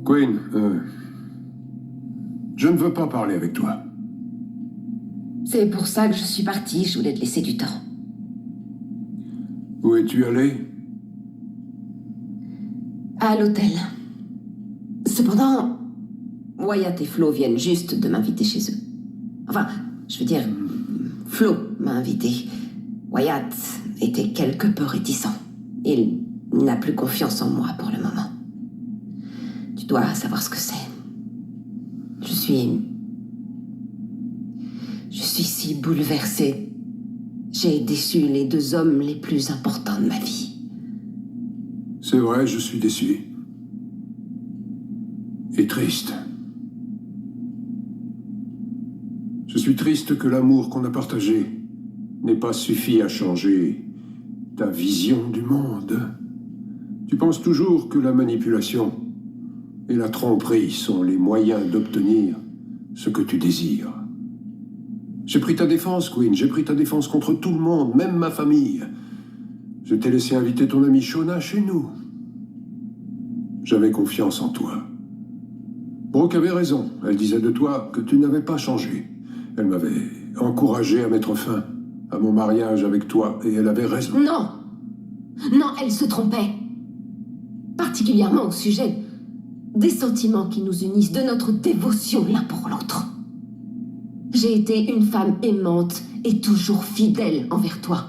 Queen, je ne veux pas parler avec toi. C'est pour ça que je suis partie, je voulais te laisser du temps. Où es-tu allé? À l'hôtel. Cependant, Wyatt et Flo viennent juste de m'inviter chez eux. Enfin, je veux dire, Flo m'a invité. Wyatt était quelque peu réticent. Il n'a plus confiance en moi pour le moment. Tu dois savoir ce que c'est. Je suis si bouleversée. J'ai déçu les deux hommes les plus importants de ma vie. C'est vrai, je suis déçu. Et triste. Je suis triste que l'amour qu'on a partagé n'ait pas suffi à changer ta vision du monde. Tu penses toujours que la manipulation et la tromperie sont les moyens d'obtenir ce que tu désires. J'ai pris ta défense, Queen. J'ai pris ta défense contre tout le monde, même ma famille. Je t'ai laissé inviter ton amie Shona chez nous. J'avais confiance en toi. Brooke avait raison. Elle disait de toi que tu n'avais pas changé. Elle m'avait encouragé à mettre fin à mon mariage avec toi, et elle avait raison. Non! Non, elle se trompait. Particulièrement au sujet des sentiments qui nous unissent, de notre dévotion l'un pour l'autre. J'ai été une femme aimante et toujours fidèle envers toi.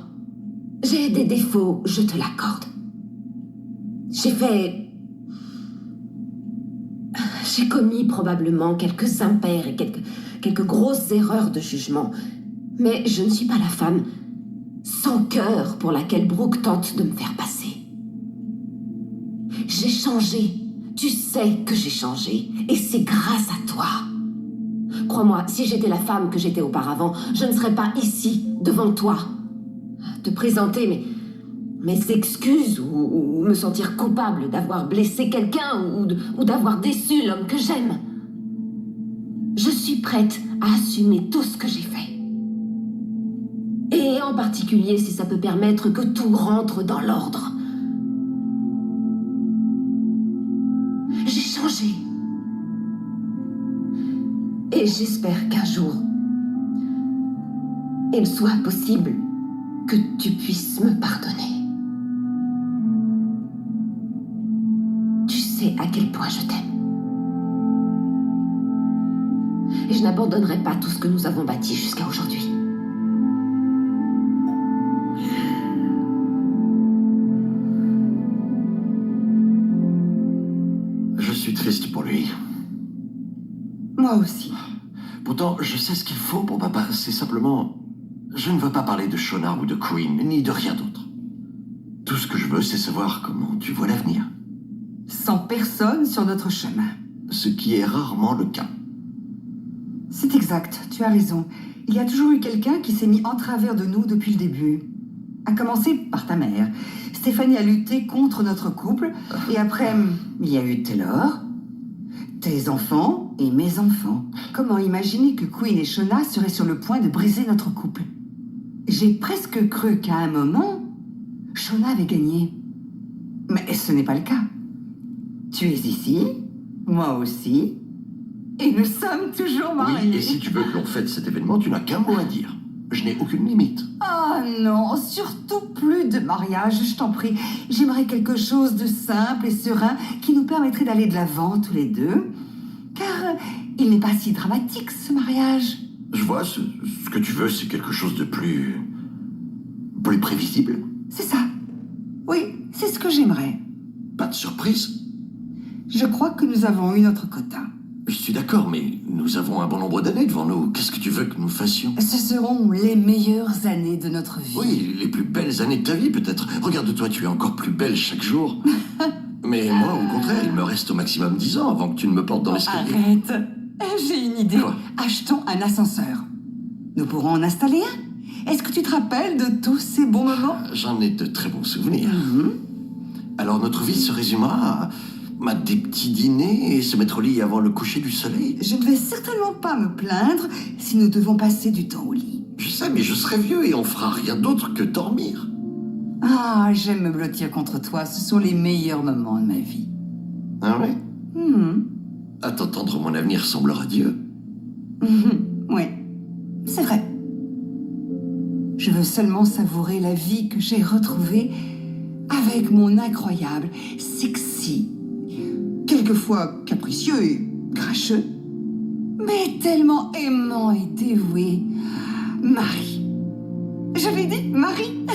J'ai des défauts, je te l'accorde. J'ai commis probablement quelques impairs et quelques grosses erreurs de jugement. Mais je ne suis pas la femme sans cœur pour laquelle Brooke tente de me faire passer. J'ai changé. Tu sais que j'ai changé. Et c'est grâce à toi. Crois-moi, si j'étais la femme que j'étais auparavant, je ne serais pas ici, devant toi. Te présenter mes excuses ou me sentir coupable d'avoir blessé quelqu'un ou d'avoir déçu l'homme que j'aime. Je suis prête à assumer tout ce que j'ai fait. Et en particulier si ça peut permettre que tout rentre dans l'ordre. J'ai changé. Et j'espère qu'un jour, il soit possible que tu puisses me pardonner. Tu sais à quel point je t'aime. Et je n'abandonnerai pas tout ce que nous avons bâti jusqu'à aujourd'hui. Je suis triste pour lui. Moi aussi. Pourtant, je sais ce qu'il faut pour papa. C'est simplement... Je ne veux pas parler de Shona ou de Queen, ni de rien d'autre. Tout ce que je veux, c'est savoir comment tu vois l'avenir. Sans personne sur notre chemin. Ce qui est rarement le cas. C'est exact, tu as raison. Il y a toujours eu quelqu'un qui s'est mis en travers de nous depuis le début. À commencer par ta mère. Stéphanie a lutté contre notre couple, et après, il y a eu Taylor, tes enfants et mes enfants. Comment imaginer que Queen et Shona seraient sur le point de briser notre couple? J'ai presque cru qu'à un moment, Shona avait gagné. Mais ce n'est pas le cas. Tu es ici, moi aussi, et nous sommes toujours mariés. Oui, et si tu veux que l'on fête cet événement, tu n'as qu'un mot à dire. Je n'ai aucune limite. Oh non, surtout plus de mariage, je t'en prie. J'aimerais quelque chose de simple et serein qui nous permettrait d'aller de l'avant tous les deux. Car il n'est pas si dramatique, ce mariage. Je vois, ce que tu veux, c'est quelque chose de plus prévisible. C'est ça. Oui, c'est ce que j'aimerais. Pas de surprise. Je crois que nous avons eu notre quota. Je suis d'accord, mais nous avons un bon nombre d'années devant nous. Qu'est-ce que tu veux que nous fassions? Ce seront les meilleures années de notre vie. Oui, les plus belles années de ta vie, peut-être. Regarde-toi, tu es encore plus belle chaque jour. Mais moi, au contraire, il me reste au maximum 10 ans avant que tu ne me portes dans l'escalier. Arrête. J'ai une idée. Quoi? Achetons un ascenseur. Nous pourrons en installer un. Est-ce que tu te rappelles de tous ces bons moments? J'en ai de très bons souvenirs. Alors notre vie se résumera à des petits dîners et se mettre au lit avant le coucher du soleil. Je ne vais certainement pas me plaindre si nous devons passer du temps au lit. Je sais, mais je serai vieux et on fera rien d'autre que dormir. Ah, j'aime me blottir contre toi. Ce sont les meilleurs moments de ma vie. Ah ouais? Mhm. À t'entendre, mon avenir semble radieux. Oui, c'est vrai. Je veux seulement savourer la vie que j'ai retrouvée avec mon incroyable, sexy, quelquefois capricieux et cracheux, mais tellement aimant et dévoué, Marie. J'avais dit Marie.